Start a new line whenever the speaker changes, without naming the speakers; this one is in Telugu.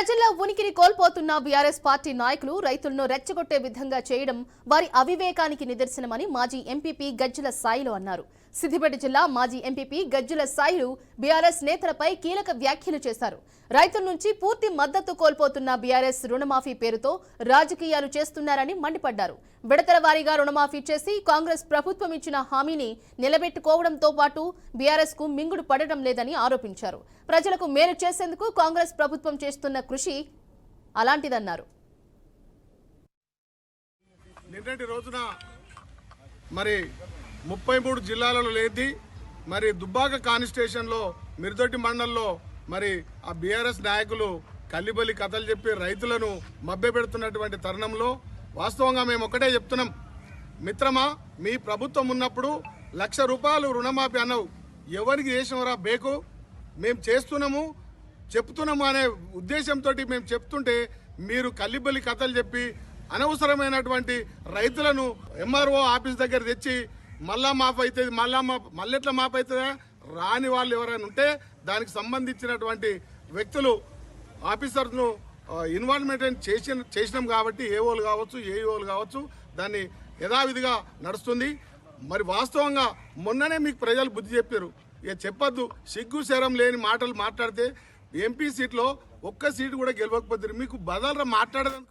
ప్రజల్లో ఉనికిని కోల్పోతున్న బీఆర్ఎస్ పార్టీ నాయకులు రైతులను రెచ్చగొట్టే విధంగా చేయడం వారి అవివేకానికి నిదర్శనమని మాజీ ఎంపీపీ గజ్జల సాయిలు అన్నారు. సిద్దిపేట జిల్లా మాజీ ఎంపీపీ గజ్జల సాయిలు బీఆర్ఎస్ నేతలపై కీలక వ్యాఖ్యలు చేశారు. రైతుల నుంచి పూర్తి మద్దతు కోల్పోతున్న బీఆర్ఎస్ రుణమాఫీ పేరుతో రాజకీయాలు చేస్తున్నారని మండిపడ్డారు. విడతల వారీగా రుణమాఫీ చేసి కాంగ్రెస్ ప్రభుత్వం ఇచ్చిన హామీని నిలబెట్టుకోవడంతో పాటు బీఆర్ఎస్ కు మింగుడు పడడం లేదని ఆరోపించారు. ప్రజలకు మేలు చేసేందుకు కాంగ్రెస్ ప్రభుత్వం చేస్తున్న కృషి అలాంటిదన్నారు.
నిన్నటి రోజున మరి 33 జిల్లాలలో లేది మరి దుబ్బాక కాన్స్టిట్యూషన్లో మిర్దొడ్డి మండలంలో మరి ఆ బీఆర్ఎస్ నాయకులు కల్లిబలి కథలు చెప్పి రైతులను మభ్యపెడుతున్నటువంటి తరుణంలో వాస్తవంగా మేము ఒకటే చెప్తున్నాం, మిత్రమా, మీ ప్రభుత్వం ఉన్నప్పుడు ₹1,00,000 రుణమాఫీ అన్నావు, ఎవరికి చేసినవరా బేకు, మేము చేస్తున్నాము చెప్తున్నాము అనే ఉద్దేశంతో మేము చెప్తుంటే మీరు కల్లిబలి కథలు చెప్పి అనవసరమైనటువంటి రైతులను ఎంఆర్ఓ ఆఫీస్ దగ్గర తెచ్చి మళ్ళా మాఫ్ అవుతుంది, మళ్ళీ ఎట్లా మాఫ్ అవుతుందా, రాని వాళ్ళు ఎవరైనా ఉంటే దానికి సంబంధించినటువంటి వ్యక్తులు ఆఫీసర్ను ఇన్వాల్వ్మెంట్ చేసినాం కాబట్టి ఏఓలు కావచ్చు ఏఈఓలు కావచ్చు దాన్ని యథావిధిగా నడుస్తుంది. మరి వాస్తవంగా మొన్ననే మీకు ప్రజలు బుద్ధి చెప్పారు, ఇక చెప్పొద్దు, సిగ్గు శరం లేని మాటలు మాట్లాడితే ఎంపీ సీట్లో ఒక్క సీటు కూడా గెలవకపోతే మీకు బదలరా మాట్లాడేందుకు